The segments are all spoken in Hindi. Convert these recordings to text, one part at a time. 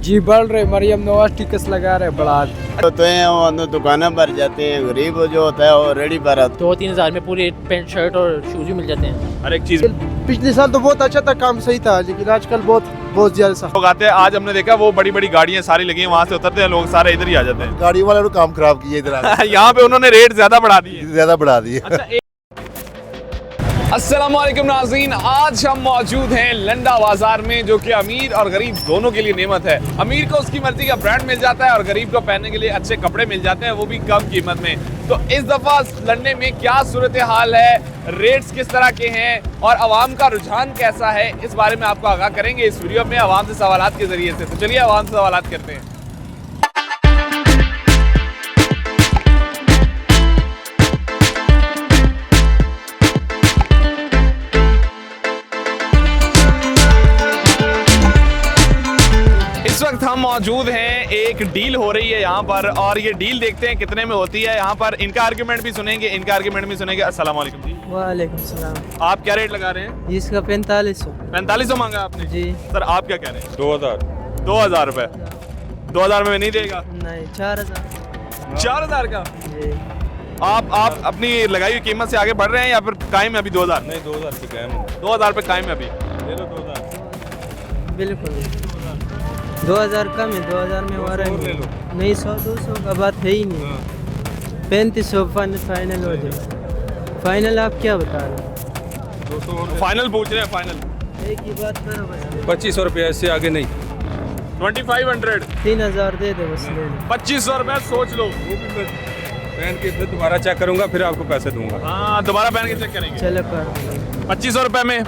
जी बढ़ रहे, मरियम नवाज टिकस लगा रहे बढ़ा होते हैं वो दुकानें भर जाते हैं, गरीब जो होता है वो रेडी पर आता 2-3 हज़ार में पूरी पैंट शर्ट और शूज भी मिल जाते हैं। हर एक चीज पिछले साल तो बहुत अच्छा था, काम सही था, लेकिन आजकल बहुत ज्यादा सख्त। लोग आते हैं। आज हमने देखा वो बड़ी बड़ी गाड़ियां सारी लगी हैं, वहाँ से उतरते हैं लोग, सारे इधर ही आ जाते हैं। गाड़ी वाले ने काम खराब किया इधर यहाँ पे उन्होंने रेट ज्यादा बढ़ा दिए। ज्यादा बढ़ा दिए। अस्सलामुअलैकुम नाज़रीन, आज हम मौजूद हैं लंडा बाजार में, जो कि अमीर और गरीब दोनों के लिए नेमत है। अमीर को उसकी मर्जी का ब्रांड मिल जाता है और गरीब को पहनने के लिए अच्छे कपड़े मिल जाते हैं, वो भी कम कीमत में। तो इस दफा लंडे में क्या सूरत हाल है, रेट्स किस तरह के हैं और आवाम का रुझान कैसा है, इस बारे में आपको आगाह करेंगे इस वीडियो में आवाम से सवालात के जरिए से। तो चलिए आवाम से सवालात करते हैं। इस वक्त हम मौजूद हैं, एक डील हो रही है यहाँ पर और ये डील देखते हैं कितने में होती है। यहाँ पर इनका आर्गुमेंट भी सुनेंगे, इनका आर्गुमेंट भी सुनेंगे। अस्सलाम वालेकुम जी। वालेकुम सलाम। आप क्या रेट लगा रहे हैं? इसका 4500। 4500 मांगा आपने जी सर, आप क्या कह रहे हैं? 2000 रुपए। 2000 में नहीं देगा? नहीं, 4000। 4000 का? जी। आप अपनी लगाई हुई कीमत से आगे बढ़ रहे हैं या फिर कायम है अभी 2000? नहीं 2000 पे कायम है। 2000 पे कायम है अभी। ले लो 2000। बिल्कुल 2000 कम है, 2000 में हो रहा है। नहीं 100-200 का बात है ही नहीं। 3500 फाइनल हो जाए। फाइनल आप क्या बता रहे हैं? 200 फाइनल पूछ रहे हैं, फाइनल एक ही बात करो बस। 2500 रुपया, इससे आगे नहीं। 2500। 3000 दे दे बस, ले लो। 2500 रुपए सोच लो। पहन के फिर दोबारा चेक करूंगा, फिर आपको पैसे दूंगा। हाँ, दोबारा पहन के चेक करेंगे। चलो कर 2500 रुपए में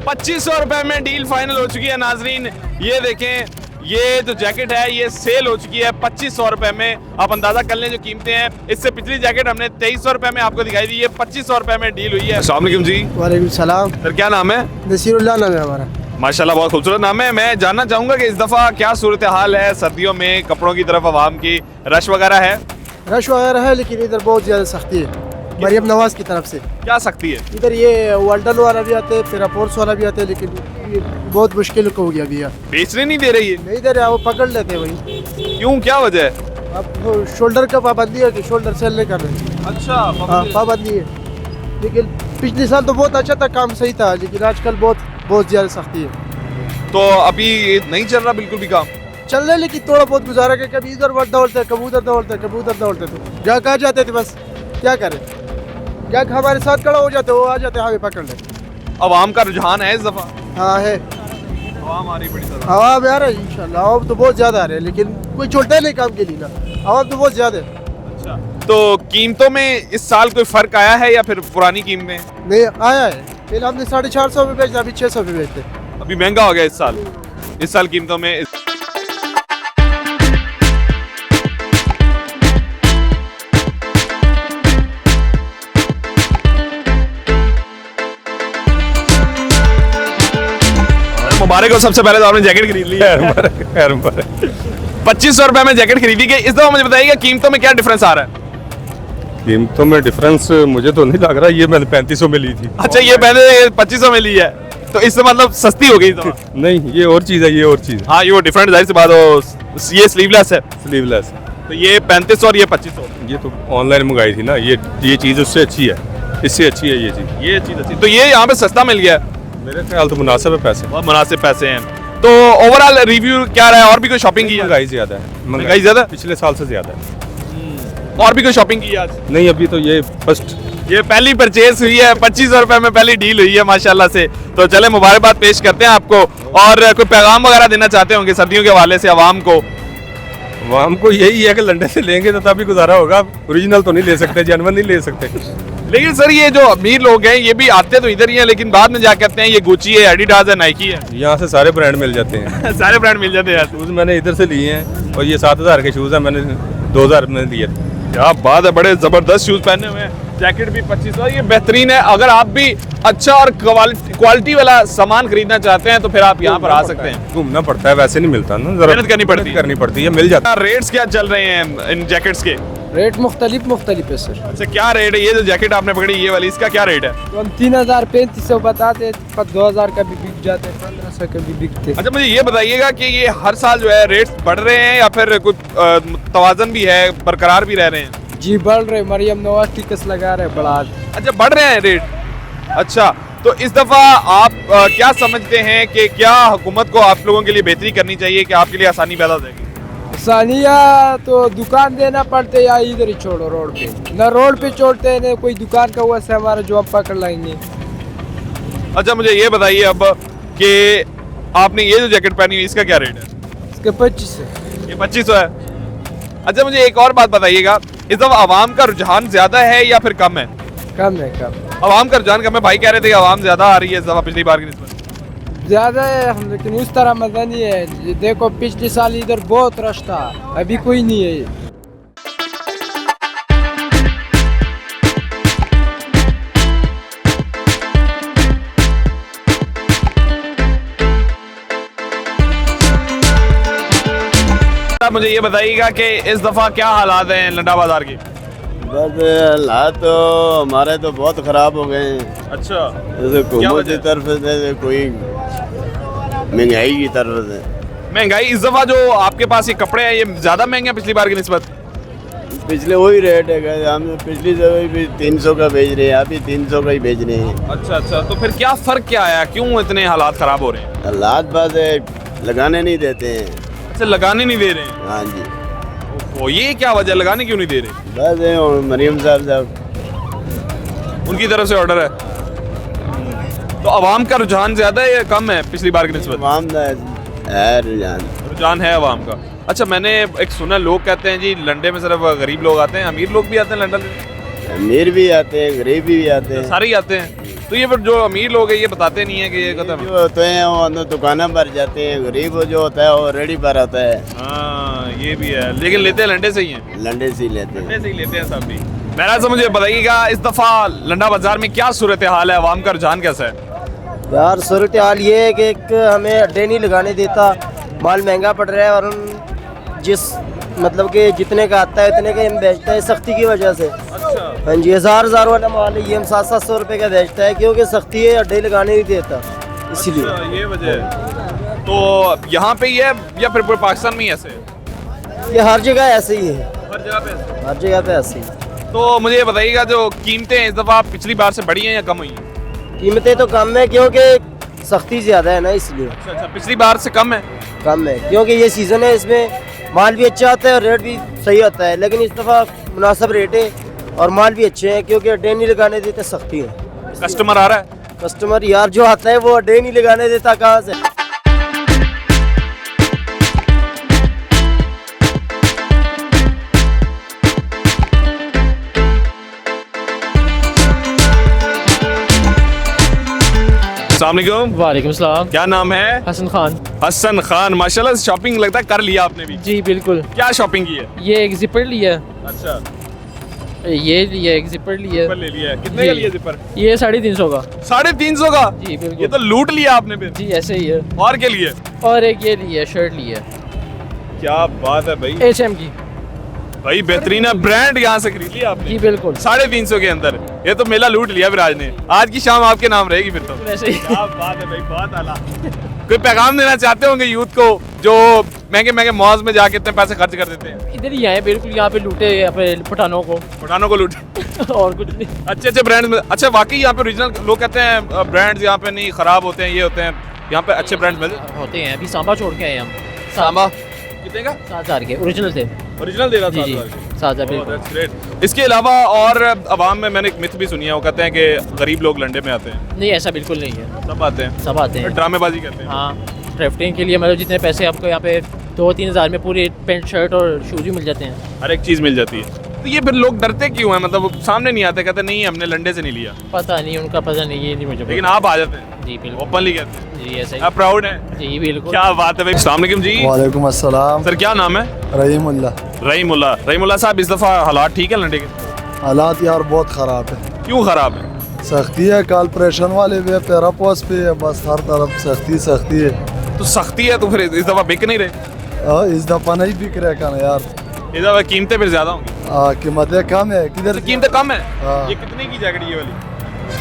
2500 रुपए में डील फाइनल हो चुकी है नाजरीन। ये देखें, ये जो जैकेट है ये सेल हो चुकी है 2500 रुपए में। आप अंदाजा कर लें जो कीमतें हैं। इससे पिछली जैकेट हमने 2300 रुपए में आपको दिखाई दी, ये 2500 रुपए में डील हुई है। अस्सलाम वालेकुम जी। वालेकुम सलाम। सर क्या नाम है? नसीरुल्लाह नाम है हमारा। माशाल्लाह बहुत खूबसूरत नाम है। मैं जानना चाहूंगा कि इस दफा क्या सूरत हाल है सर्दियों में कपड़ों की तरफ आवाम की, रश वगैरह है? रश वगैरह है, लेकिन इधर बहुत ज्यादा सख्ती है मरियम नवाज की तरफ से। क्या सख्ती है? इधर ये वाल्टन वाला भी आते हैं, फिर अपोर्स वाला भी आते हैं, लेकिन ये बहुत मुश्किल हो गया अभी। बेचने नहीं दे रही है? नहीं दे रहे, वो पकड़ लेते हैं वही। क्यों, क्या वजह है? अब शोल्डर का पाबंदी है कि शोल्डर सेल नहीं कर रहे। अच्छा, हाँ पाबंदी है, लेकिन पिछले साल तो बहुत अच्छा था, काम सही था, लेकिन आजकल बहुत ज्यादा सख्ती है। तो अभी नहीं चल रहा बिल्कुल भी काम? चल रहे, लेकिन थोड़ा बहुत गुजारा के कभी इधर दौड़ते हैं, कभी उधर दौड़ते हैं, कभी उधर दौड़ते तो जहाँ कहाँ जाते थे बस क्या करें, क्या हमारे साथ खड़ा हो जाते, वो आ जाते हमें पकड़ ले। आवाम का रुझान है इस दफा? हाँ है, आवाम आ रही बड़ी ज्यादा। आवाम आ रहा है इंशाल्लाह। आवाम तो बहुत ज्यादा आ रहे हैं, लेकिन कोई छोड़ता नहीं काम के लिए ना, आवाम तो बहुत ज्यादा है। अच्छा, तो कीमतों में इस साल कोई फर्क आया है या फिर पुरानी कीमतें? नहीं आया है, पहले हमने 450 में बेचते, अभी 600 में बेचते। अभी महंगा हो गया इस साल कीमतों में। मुबारक हो, सबसे पहले तो आपने जैकेट खरीद ली है। 2500 रुपए में जैकेट खरीदी गई। इस दफा मुझे बताइएगा कीमतों में क्या डिफरेंस आ रहा है? कीमतों में डिफरेंस मुझे तो नहीं लग रहा, ये मैंने 3500 में ली थी। अच्छा, ये पहले 2500 में ली है, तो इससे मतलब सस्ती हो गई तो? नहीं, ये और चीज़ है, ये और चीज़। हाँ, ये वो डिफरेंट, जाहिर सी बात हो। ये स्लीवलेस है, स्लीवलेस। तो ये 3500 और ये 2500। ये तो ऑनलाइन मंगाई थी ना, ये चीज़ उससे अच्छी है, इससे अच्छी है ये चीज़। ये चीज अच्छी, तो ये यहाँ पे सस्ता मिल गया। मेरे ख्याल तो मुनासिब है पैसे। बहुत मुनासिब पैसे हैं। तो ओवरऑल रिव्यू क्या रहा है? और भी कोई शॉपिंग की है? महंगाई ज़्यादा है, महंगाई ज़्यादा? पिछले साल से ज़्यादा है। और भी कोई शॉपिंग की है आज? नहीं, अभी तो ये फर्स्ट, ये पहली परचेज हुई है, 2500 रुपए में पहली डील हुई है माशाल्लाह से। तो चले मुबारकबाद पेश करते हैं आपको। और कोई पैगाम वगैरह देना चाहते होंगे सर्दियों के हवाले से आवाम को? हमको यही है कि लंदन से लेंगे तो तभी गुजारा होगा, ओरिजिनल तो नहीं ले सकते, जेन्युइन नहीं ले सकते। लेकिन सर ये जो अमीर लोग हैं ये भी आते तो इधर ही हैं, लेकिन बाद में जाके कहते हैं ये गुची है, एडिडास है, नाइकी है। यहाँ से सारे ब्रांड मिल जाते हैं। सारे ब्रांड मिल जाते हैं। शूज़ मैंने इधर से लिए हैं, और ये 7000 के शूज़ हैं, मैंने 2000 में लिए थे। क्या बात है, बड़े जबरदस्त शूज पहने हुए हैं। जैकेट भी 2500, ये बेहतरीन है। अगर आप भी अच्छा और क्वालिटी वाला सामान खरीदना चाहते हैं तो फिर आप यहाँ पर आ सकते हैं। घूमना पड़ता है, वैसे नहीं मिलता ना, जरा मेहनत करनी पड़ती है, मिल जाता है। रेट्स क्या चल रहे हैं इन जैकेट्स के? रेट मुख्तलिफ है सर। अच्छा क्या रेट है? ये जो जैकेट आपने पकड़ी ये वाली, इसका क्या रेट है? तो हम 3000 3500 बताते, पर 2000 का भी बिक जाते, 1500 का भी बिकते। अच्छा मुझे ये बताइएगा कि ये हर साल जो है रेट्स बढ़ रहे हैं या फिर कुछ तवाज़न भी है, बरकरार भी रह रहे हैं? जी बढ़ रहे, मरियम नवाज टिकस लगा रहे बढ़ा। अच्छा बढ़ रहे हैं रेट। अच्छा तो इस दफ़ा आप क्या समझते हैं कि क्या हुकूमत को आप लोगों के लिए बेहतरी करनी चाहिए कि आपके लिए आसानी पैदा हो जाएगी? सानिया तो दुकान देना पड़ते या इधर ही छोड़ो रोड पे, ना रोड पे छोड़ते हैं ना कोई दुकान का हुआ से हमारा जो हम पकड़ लाएंगे। अच्छा मुझे ये बताइए अब कि आपने ये जो जैकेट पहनी है इसका क्या रेट है? इसके 25 है। ये 2500 है। अच्छा मुझे एक और बात बताइएगा, इस दफ़ा आवाम का रुझान ज़्यादा है या फिर कम है? कम है कम। आवाम का रुझान कम है। भाई कह रहे थे कि आवाम ज़्यादा आ रही है इस दफ़ा पिछली बार की निस्बत। ज़्यादा है हम, लेकिन उस तरह मजा नहीं है। देखो पिछले साल इधर बहुत रश था, अभी कोई नहीं है। आप मुझे ये बताइएगा कि इस दफ़ा क्या हालात हैं लंडा बाजार की? बस हालात तो हमारे तो बहुत ख़राब हो गए हैं। अच्छा जैसे हुकूमत की तरफ से कोई महंगाई की तरफ से महंगाई इस दफ़ा जो आपके पास ये कपड़े हैं ये ज़्यादा महंगे हैं पिछली बार की निस्बत? पिछले वही रेट है, हम पिछली जगह भी 300 का बेच रहे हैं, अभी 300 का ही बेच रहे हैं। अच्छा तो फिर क्या फ़र्क क्या आया, क्यों इतने हालात ख़राब हो रहे हैं? हालात बस लगाने नहीं देते हैं। अच्छा लगाने नहीं दे रहे हैं? हाँ जी। ओ ये क्या वजह, लगाने क्यों नहीं दे रहे? बस मरियम साहब उनकी तरफ से ऑर्डर है। तो आवाम का रुझान ज़्यादा है या कम है पिछली बार की निस्बत? आवाम का है रुझान है आवाम का। अच्छा मैंने एक सुना, लोग कहते हैं जी लंडे में सिर्फ गरीब लोग आते हैं, अमीर लोग भी आते हैं लंडन में? अमीर भी आते हैं, गरीब भी आते हैं, सारे ही आते हैं। तो ये फिर जो अमीर लोग हैं ये बताते नहीं है कि ये खत्म जो होते हैं वो अंदर दुकानों पर जाते हैं, गरीब जो होता है वो रेडी पर आता है। हाँ ये भी है, लेकिन लेते हैं लंडे से ही हैं। लंडे से ही लेते हैं। लंडे से ही लेते हैं सब भी। मेरा से मुझे बताइएगा इस दफ़ा लंडा बाजार में क्या सूरत हाल है, आवाम का रुझान कैसा है? यार सूरत हाल ये है कि एक हमें अड्डे नहीं लगाने देता, माल महंगा पड़ रहा है और हम जिस मतलब कि जितने का आता है उतने का हम बेचते हैं सख्ती की वजह से। अच्छा हाँ जी, हज़ार वाला माल है ये हम 700 रुपये का बेचता है, क्योंकि सख्ती है, अड्डे लगाने नहीं देता इसलिए। अच्छा, ये वजह है। तो यहाँ पे ही है या फिर पूरे पाकिस्तान में ही ऐसे है? ये हर जगह ऐसे ही है, हर जगह पे ऐसे? हर जगह पे ऐसे ही। तो मुझे ये बताइएगा जो कीमतें इस दफ़ा पिछली बार से बढ़ी हैं या कम हुई हैं? कीमतें तो कम है क्योंकि सख्ती ज़्यादा है ना, इसलिए अच्छा पिछली बार से कम है? कम है क्योंकि ये सीज़न है, इसमें माल भी अच्छा आता है और रेट भी सही होता है। लेकिन इस दफ़ा मुनासिब रेट है और माल भी अच्छे हैं क्योंकि अड्डे नहीं लगाने देते, सख्ती है। कस्टमर आ रहा है? कस्टमर यार जो आता है वो अड्डे नहीं लगाने देता, कहाँ से? अस्सलाम वालेकुम। वालेकुम सलाम। क्या नाम है? हसन खान। हसन खान, माशाल्लाह शॉपिंग लगता है कर लिया आपने भी। जी बिल्कुल। क्या शॉपिंग की है? ये एक जिपर लिया, अच्छा ये लिया एक जिपर लिया। जिपर ले लिया है, कितने का जी। लिया जिपर? ये 350 का। 350 का? जी बिल्कुल। ये तो लूट लिया आपने फिर। जी ऐसे ही है। और क्या लिए? और एक ये लिया, शर्ट लिया क्या बात है भाई, HM की। भाई बेहतरीन ब्रांड यहाँ से खरीद लिया आपने? जी बिल्कुल। 350 के अंदर ये तो मेला लूट लिया फिर आज ने। आज की शाम आपके नाम रहेगी फिर तो। वैसे ही। क्या बात है भाई, बहुत आला। कोई पैगाम देना चाहते होंगे यूथ को जो महंगे महंगे मॉल्स में जाके इतने पैसे खर्च कर देते हैं? इधर ही आए बिल्कुल, यहाँ पे लूटे, यहाँ पे पठानों को लूटे और कुछ नहीं। अच्छे ब्रांड में। अच्छा वाकई यहाँ पे ओरिजिनल, लोग कहते हैं ब्रांड्स यहाँ पे नहीं खराब होते हैं, ये होते हैं, यहाँ पे अच्छे ब्रांड मिल होते हैं। अभी सांबा छोड़ के आए हम। सांबा कितने का? 7,000 के ओरिजिनल थे। ओरिजिनल दे रहा जी जी 7,000 बिल्कुल। ग्रेट। इसके अलावा और अवाम में मैंने एक मिथ भी सुनी है, वो कहते हैं कि गरीब लोग लंडे में आते हैं। नहीं ऐसा बिल्कुल नहीं है, सब आते हैं, सब आते हैं। ड्रामेबाजी करते हैं। हाँ ड्राफ्टिंग के लिए मतलब जितने पैसे आपको यहाँ पे 2-3 हज़ार में पूरी पेंट शर्ट और शूज भी मिल जाते हैं, हर एक चीज़ मिल जाती है। तो ये फिर लोग डरते क्यों हैं, मतलब वो सामने नहीं आते, कहते नहीं हमने लंडे से नहीं लिया? पता नहीं उनका, पता नहीं, ये नहीं मुझे लेकिन पता। आप आ जाते हैं जी बिल्कुल। ओपनली कहते हैं? जी ऐसा आप प्राउड हैं? ही। जी बिल्कुल। क्या बात है भाई। अस्सलाम वालेकुम जी। वालेकुम अस्सलाम। सर क्या नाम है? रहीमुल्ला। रहीमुल्ला साहब, इस दफ़ा हालात ठीक है लंडे के? हालात यार बहुत ख़राब है। क्यों ख़राब है? सख्ती है, कॉर्पोरेशन वाले भी है, पैरापोस पे है, बस हर तरफ सख्ती है। तो सख्ती है तो फिर इस दफ़ा बिक नहीं रहे? इस दफ़ा नहीं बिक रहे का ना यार। इस दफा कीमतें फिर ज्यादा होंगी। कीमतें कम है किधर कीमतें कम है। हाँ। ये कितने की जैकेट ये वाली?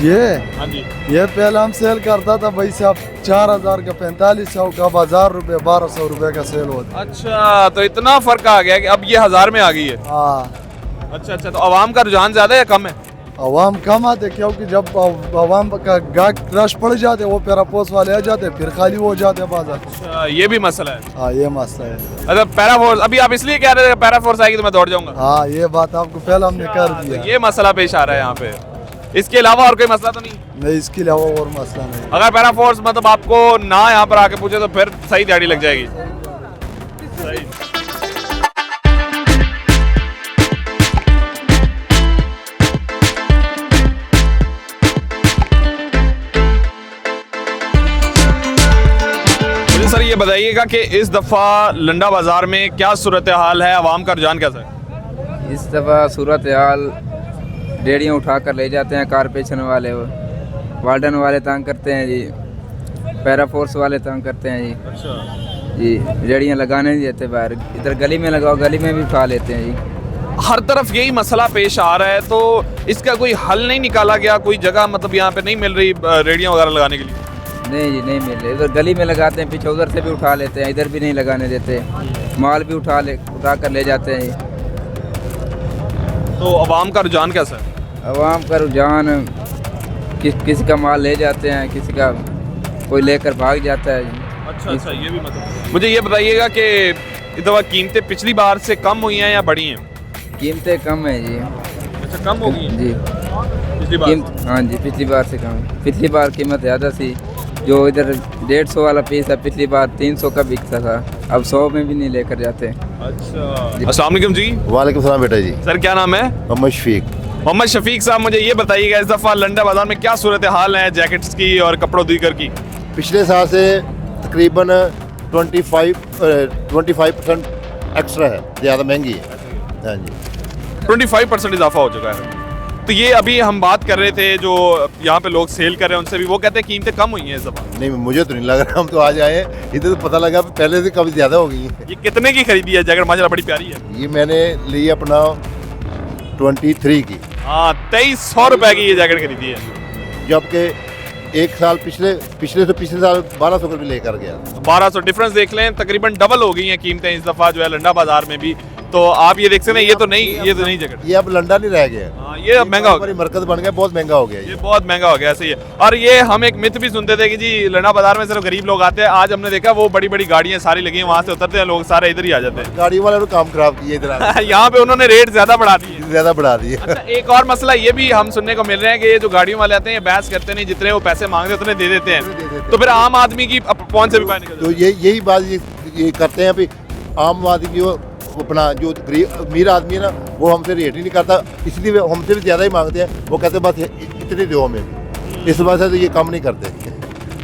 ये हाँ जी। ये पहले हम सेल करता था भाई साहब 4000 का, 4500 का, 1000 रुपये, 1200 रुपये का सेल होता। अच्छा, तो इतना फर्क आ गया कि अब ये 1000 में आ गई है। हाँ, अच्छा, तो आवाम का रुझान ज्यादा है या कम है? आवाम कम आते क्योंकि जब आवाम का गाहक रश पड़ जाते वो पैराफोर्स वाले आ जाते फिर खाली हो जाते बाजार। अच्छा, ये भी मसला है। हाँ, ये मसला है। अच्छा, पैराफोर्स अभी आप इसलिए कह रहे थे पैराफोर्स आएगी तो मैं दौड़ जाऊंगा। हाँ, ये बात आपको पहले हमने कर दिया। ये मसला पेश आ रहा है यहाँ पे। इसके अलावा और कोई मसला तो नहीं? नहीं, इसके अलावा और मसला नहीं। अगर पैराफोर्स मतलब आपको ना यहाँ पर आके पूछे तो फिर सही दिहाड़ी लग जाएगी। सही। सर ये बताइएगा कि इस दफ़ा लंडा बाज़ार में क्या सूरत हाल है, आवाम का रुझान कैसा है? इस दफ़ा सूरत हाल रेडियाँ उठा कर ले जाते हैं कारपोरेशन वाले, वार्डन वाले तंग करते हैं जी, पैराफोर्स वाले तंग करते हैं जी। अच्छा जी, रेडियाँ लगाने नहीं देते बाहर, इधर गली में लगाओ, गली में भी उठा लेते हैं जी। हर तरफ यही मसला पेश आ रहा है, तो इसका कोई हल नहीं निकाला गया? कोई जगह मतलब यहाँ पे नहीं मिल रही रेडियाँ वगैरह लगाने के लिए? नहीं जी, नहीं मिल रहे। इधर गली में लगाते हैं, पीछे उधर से भी उठा लेते हैं, इधर भी नहीं लगाने देते, माल भी उठा कर ले जाते हैं। तो अवाम का रुझान कैसा है? अवाम का रुझान किसी का माल ले जाते हैं, किसी का कोई लेकर भाग जाता है। अच्छा, ये भी मतलब मुझे ये बताइएगा कि इस दफ़ा कीमतें पिछली बार से कम हुई हैं या बढ़ी हैं? कीमतें कम है जी। अच्छा, कम हो गई हैं जी पिछली बार? हाँ जी, पिछली बार से कम। पिछली बार कीमत ज़्यादा थी, जो इधर 150 वाला पीस है पिछली बार 300 का बिकता था, अब 100 में भी नहीं लेकर जाते। अच्छा, अस्सलाम वालेकुम जी। वालेकुम सलाम बेटा जी। सर क्या नाम है? मोहम्मद शफीक। मोहम्मद शफीक साहब, मुझे ये बताइएगा इस दफ़ा लंडा बाज़ार में क्या सूरत हाल है जैकेट्स की और कपड़ों दीगर की? पिछले साल से तकरीबन 25% एक्स्ट्रा है, ज़्यादा महंगी है। हाँ जी, 25% इजाफा हो चुका है। तो ये अभी हम बात कर रहे थे जो यहाँ पे लोग सेल कर रहे हैं उनसे भी, वो कहते हैं कीमतें कम हुई हैं इस दफ़ा। नहीं मुझे तो नहीं लग रहा, हम तो आज आए इधर तो पता लगा पहले से काफ़ी ज़्यादा हो गई है। ये कितने की खरीदी है जैकेट? माशाल्लाह बड़ी प्यारी है। ये मैंने ली अपना 23 की। हाँ, 2300 रुपए की ये जैकेट खरीदी है, जबकि एक साल पिछले साल 1200 का भी लेकर गया। 1200 डिफरेंस देख लें, तकरीबन डबल हो गई हैं कीमतें इस दफ़ा जो है लंडा बाज़ार में भी। तो आप ये देख सकते हैं, ये तो नहीं जैकेट, ये अब लंडा नहीं रह गया। हाँ, ये अब महंगा हो गया, मरकज बन गया, बहुत महंगा हो गया ये बहुत महंगा हो गया, ऐसे ही है। और ये हम एक मिथ भी सुनते थे कि जी लंडा बाजार में सिर्फ गरीब लोग आते हैं, आज हमने देखा वो बड़ी बड़ी गाड़ियां सारी लगी हैं, वहाँ से उतरते हैं लोग, सारे इधर ही आ जाते हैं। गाड़ी वाले ने काम खराब किया इधर यहाँ पे उन्होंने रेट ज्यादा बढ़ा दिए, ज़्यादा बढ़ा दिए। अच्छा, एक और मसला ये भी हम सुनने को मिल रहे हैं कि ये जो गाड़ियों वाले आते हैं ये बहस करते नहीं, जितने वो पैसे मांगते हैं उतने दे देते हैं, तो फिर आम आदमी की पहुंच से भी बाहर निकल तो यही बात ये करते हैं अभी। आम आदमी जो अपना जो अमीर आदमी है ना, वो हमसे रेट ही नहीं करता, इसलिए हमसे भी ज़्यादा ही मांगते हैं। वो कहते हैं बस इतने दो हमें, इस वजह से तो ये काम नहीं करते।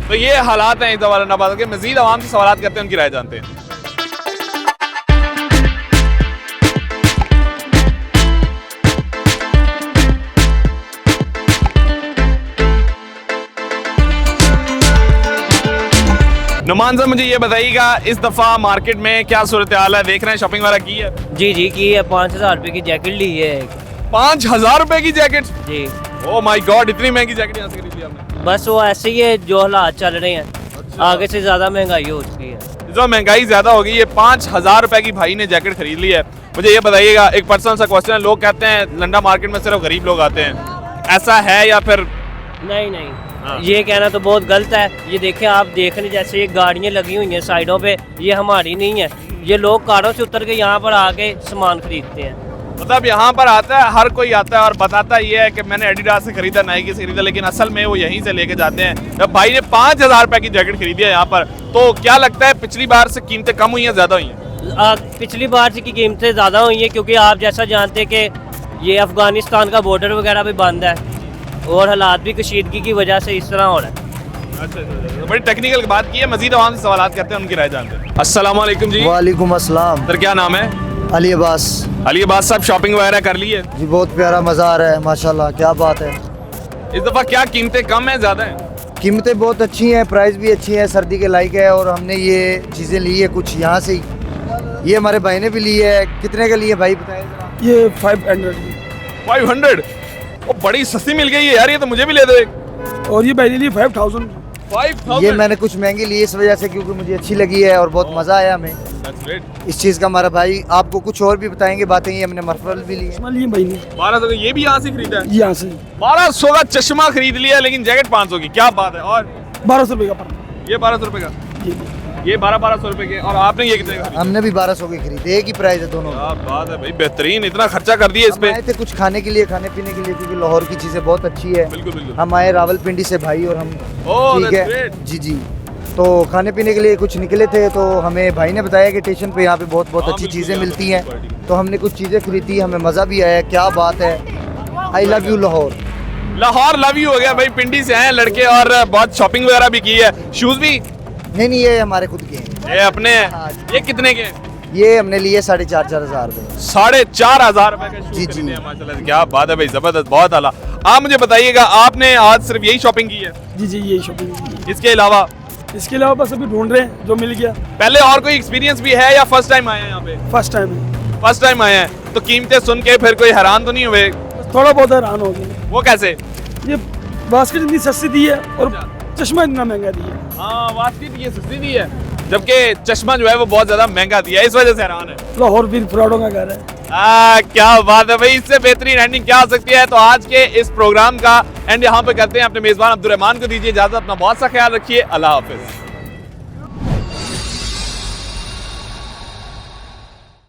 तो ये हालात हैं इस दफा लंडा बाजार के। मजीद आवाम से सवाल करते हैं, उनकी राय जानते हैं। नुमान साहब, मुझे ये बताइएगा इस दफ़ा मार्केट में क्या सूरत हाल है? देख रहे हैं शॉपिंग वगैरह की है? जी की है। 5000 रुपए की जैकेट ली है। 5000 रुपए की जैकेट? जी। ओह माय गॉड, इतनी महंगी जैकेट यहाँ से खरीदी आपने? बस वो ऐसे ही है, जो हालात चल रहे हैं। अच्छा। आगे से ज्यादा महंगाई हो चुकी है, जो महंगाई ज्यादा हो गई है। 5000 रुपए की भाई ने जैकेट खरीद ली है। मुझे ये बताइएगा, एक पर्सनल सा क्वेश्चन है, लोग कहते हैं लंडा मार्केट में सिर्फ गरीब लोग आते हैं, ऐसा है या फिर? नहीं ये कहना तो बहुत गलत है। ये देखें, आप देख रहे जैसे ये गाड़ियाँ लगी हुई हैं साइडों पे, ये हमारी नहीं है। ये लोग कारों से उतर के यहाँ पर आके सामान खरीदते हैं। मतलब यहाँ पर आता है, हर कोई आता है और बताता ये है कि मैंने एडिडास से खरीदा, नाइकी से खरीदा, लेकिन असल में वो यहीं से लेके जाते हैं। जब भाई ने 5000 रुपए की जैकेट खरीदी है यहाँ पर, तो क्या लगता है पिछली बार से कीमतें कम हुई हैं, ज्यादा हुई हैं? पिछली बार से की कीमतें ज़्यादा हुई हैं, क्योंकि आप जैसा जानते हैं कि ये अफगानिस्तान का बॉर्डर वगैरह भी बंद है और हालात भी कशीदगी की वजह से इस तरह हो रहा है। अच्छा, बड़ी टेक्निकल बात की है। मजीद आवाम से सवाल करते हैं, उनकी राय जानते हैं। अस्सलाम वालेकुम जी। वालेकुम अस्सलाम। सर क्या नाम है? अली अब्बास। अली अब्बास साहब, शॉपिंग वगैरह कर ली है? जी, बहुत प्यारा मज़ा आ रहा है, माशाल्लाह, क्या बात है। इस दफ़ा क्या कीमतें कम हैं, ज़्यादा हैं? कीमतें बहुत अच्छी हैं, प्राइस भी अच्छी है, सर्दी के लायक है। और हमने ये चीज़ें ली है कुछ यहाँ से ही, ये हमारे भाई ने भी ली है। कितने का लिए भाई बताए जरा? ये 500 500? वो बड़ी सस्ती मिल गई है यार, ये तो मुझे भी ले दो एक। और ये भाई ने लिए 5000। 5000? ये मैंने कुछ महंगी ली इस वजह से क्योंकि मुझे अच्छी लगी है और बहुत मज़ा आया हमें That's great। इस चीज़ का। हमारा भाई आपको कुछ और भी बताएंगे बातें। ये हमने मरफल भी ली है। लिए भाई ने 1200 का, ये भी यहाँ से खरीदा है? यहाँ से 1200 का चश्मा खरीद लिया, लेकिन जैकेट 500 की, क्या बात है। और 1200 रुपये का पड़ा। ये 1200 रुपए का, ये 1200 रुपए के। और आपने ये कितने का खरीदा? हमने भी 1200 के खरीदे। एक ही प्राइस है दोनों। क्या बात है भाई, बेहतरीन। इतना खर्चा कर दिया इस पे। आए थे कुछ खाने के लिए, खाने पीने के लिए, क्योंकि लाहौर की चीज़ें बहुत अच्छी है। बिल्कुल बिल्कुल। हम आए रावलपिंडी से भाई और हम ओह, ठीक that's है great। जी जी। तो खाने पीने के लिए कुछ निकले थे, तो हमें भाई ने बताया कि स्टेशन पे यहाँ पे बहुत हाँ, अच्छी बिल्कुल, चीज़ें यहाँ मिलती पे हैं। क्वालिटी। तो हमने कुछ चीज़ें खरीदी, हमें मज़ा भी आया। क्या बात है। I love you Lahore. Lahore love you हो गया भाई। पिंडी से आए लड़के और बहुत शॉपिंग वगैरह भी की है। शूज भी? नहीं, ये हमारे खुद के हैं। ये अपने हैं? हाँ। ये कितने के? ये हमने लिए 4,500 रुपये। 4500 रुपए का शूज जी, खरीदे जी। हैं माशाल्लाह से। क्या बात है भाई, जबरदस्त, बहुत आला। आप मुझे बताइएगा, आपने आज सिर्फ यही शॉपिंग की है? जी जी, ये शॉपिंग। इसके अलावा? इसके अलावा बस अभी ढूंढ रहे हैं, जो मिल गया। पहले और कोई एक्सपीरियंस भी है या फर्स्ट टाइम आए हैं यहाँ पे? फर्स्ट टाइम है। फर्स्ट टाइम आए हैं, तो कीमतें सुन के फिर कोई हैरान तो नहीं हुए? थोड़ा बहुत हैरान हो गए। वो कैसे? ये बास्केट इतनी सस्ती दी है और चश्मा इतना महंगा दिया है। हाँ, बास्केट ये सस्ती दी है, जबकि चश्मा जो है वो बहुत ज्यादा महंगा दिया है, इस वजह से हैरान है। लाहौर भी फ्रॉडों का घर है। क्या बात है भाई, इससे बेहतरीन एंडिंग क्या हो सकती है। तो आज के इस प्रोग्राम का एंड यहाँ पे करते हैं। अपने मेजबान अब्दुल रहमान को दीजिए इजाजत। अपना बहुत सा ख्याल रखिए। अल्लाह हाफिज।